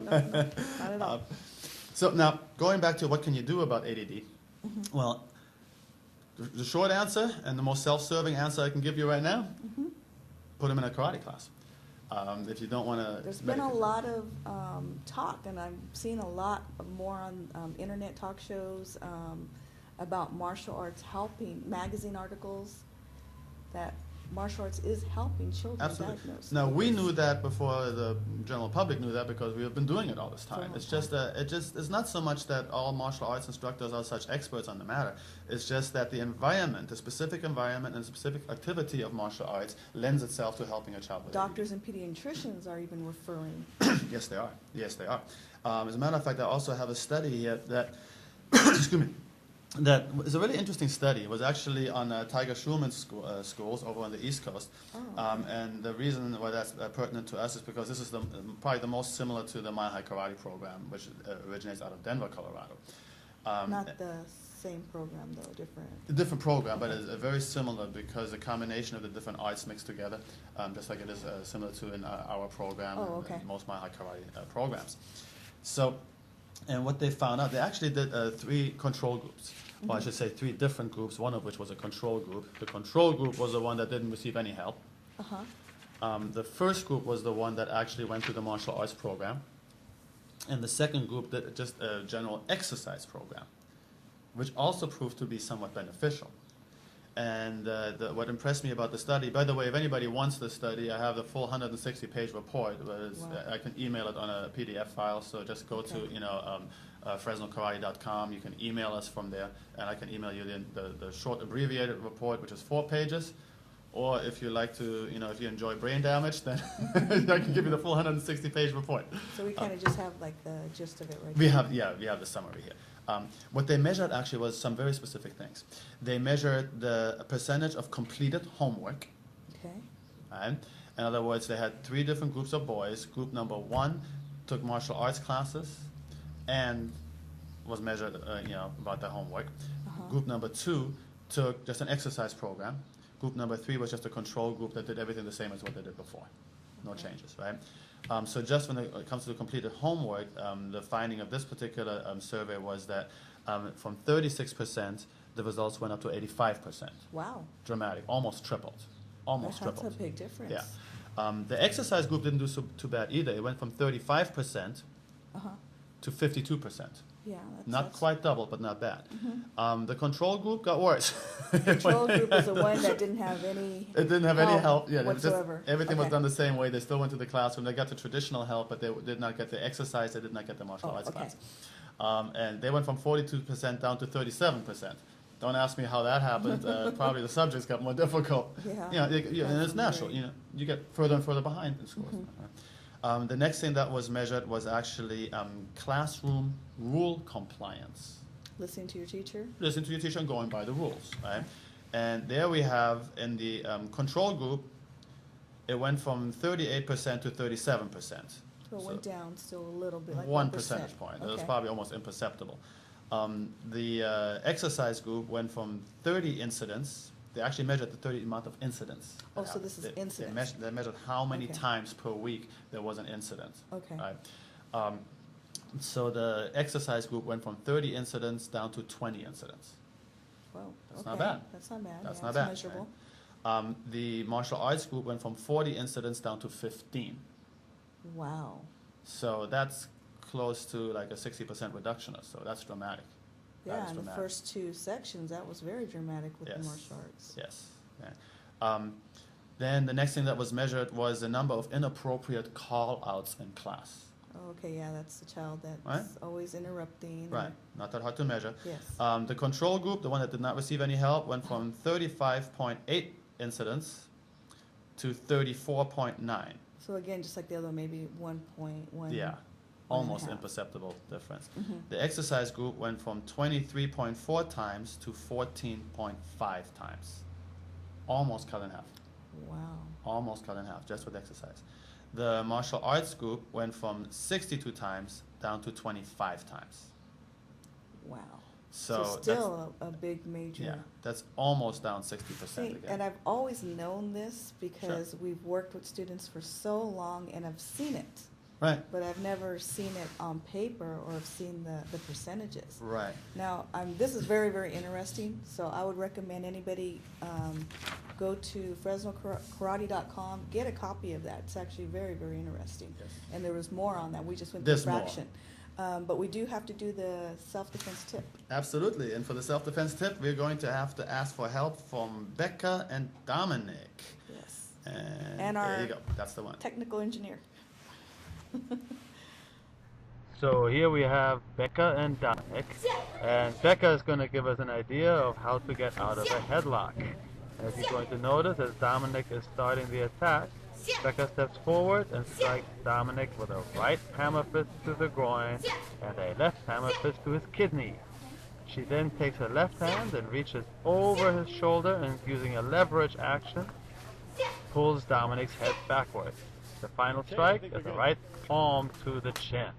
No, not at all. So now, going back to what can you do about ADD? Well, the short answer and the most self-serving answer I can give you right now, put them in a karate class. If you don't want to... There's been a lot of talk, and I've seen a lot more on internet talk shows about martial arts helping, magazine articles, that martial arts is helping children diagnosed. Now, we knew that before the general public knew that because we have been doing it all this time. It's just it's not so much that all martial arts instructors are such experts on the matter. It's just that the environment, the specific environment and specific activity of martial arts lends itself to helping a child with Doctors and pediatricians are even referring. Yes, they are. Yes, they are. As a matter of fact, I also have a study here that, excuse me, that is a really interesting study. It was actually on Tiger Schulman's schools over on the East Coast. And the reason why that's pertinent to us is because this is probably the most similar to the Mile High Karate program, which originates out of Denver, Colorado. Not the same program, though, different. A different program, but it's very similar because the combination of the different arts mixed together, just like it is similar to in our program and most Mile High Karate programs. So, and what they found out, they actually did 3 control groups. Well, I should say 3 different groups, one of which was a control group. The control group was the one that didn't receive any help. The first group was the one that actually went through the martial arts program. And the second group did just a general exercise program, which also proved to be somewhat beneficial. And what impressed me about the study, by the way, if anybody wants the study, I have the full 160-page report. I can email it on a PDF file, so just go to FresnoKarate.com. You can email us from there, and I can email you the short abbreviated report, which is 4 pages. Or if you like to, if you enjoy brain damage, then I can give you the full 160-page report. So we kind of just have like the gist of it right we have the summary here. What they measured actually was some very specific things. They measured the percentage of completed homework. Okay. Right? In other words, they had 3 different groups of boys. Group number 1 took martial arts classes and was measured, about their homework. Group number 2 took just an exercise program. Group number 3 was just a control group that did everything the same as what they did before. No changes, right? So just when it comes to the completed homework, the finding of this particular survey was that from 36%, the results went up to 85%. Wow. Dramatic, almost tripled. Almost tripled. That's a big difference. Yeah. The exercise group didn't do too bad either. It went from 35% to 52%. Yeah, not quite double, but not bad. The control group got worse. The control group was the one that didn't have any It didn't have any help. Yeah, whatsoever. Everything was done the same way. They still went to the classroom. They got the traditional help, but they did not get the exercise. They did not get the martial arts class. And they went from 42% down to 37%. Don't ask me how that happened. Probably the subjects got more difficult. Yeah. And it's natural. You get further and further behind in schools. The next thing that was measured was actually classroom rule compliance. Listening to your teacher? Listening to your teacher and going by the rules, right? And there we have, in the control group, it went from 38% to 37%. So it went down still a little bit, like 1 percentage point. It was probably almost imperceptible. The exercise group went from 30 incidents. They actually measured the amount of incidents. Oh, so this is incidents. They measured how many times per week there was an incident. Okay. Right? So the exercise group went from 30 incidents down to 20 incidents. Wow. That's not bad. That's not bad. That's yeah, not that's bad. measurable. Right? The martial arts group went from 40 incidents down to 15. Wow. So that's close to like a 60% reduction or so. That's dramatic. Yeah, in the first 2 sections, that was very dramatic with the martial arts. Yes. Yeah. Then the next thing that was measured was the number of inappropriate call-outs in class. Oh, okay, yeah, that's the child that's always interrupting. Right, not that hard to measure. Yes. The control group, the one that did not receive any help, went from 35.8 incidents to 34.9. So again, just like the other, maybe 1.1. Yeah. Almost imperceptible difference. The exercise group went from 23.4 times to 14.5 times. Almost cut in half. Wow. Almost cut in half, just with exercise. The martial arts group went from 62 times down to 25 times. Wow. So still a big major. Yeah, that's almost down 60% again. And I've always known this because we've worked with students for so long and I've seen it. Right. But I've never seen it on paper or have seen the percentages. Right. Now, this is very, very interesting, so I would recommend anybody go to FresnoKarate.com, get a copy of that. It's actually very, very interesting. Yes. And there was more on that. We just went There's through more. fraction. But we do have to do the self-defense tip. Absolutely. And for the self-defense tip, we're going to have to ask for help from Becca and Dominic. Yes. And our there you go. That's the one. technical engineer. So here we have Becca and Dominic, and Becca is going to give us an idea of how to get out of a headlock. As you're going to notice, as Dominic is starting the attack, Becca steps forward and strikes Dominic with a right hammer fist to the groin and a left hammer fist to his kidney. She then takes her left hand and reaches over his shoulder and, using a leverage action, pulls Dominic's head backward. The final strike is a right palm to the chin.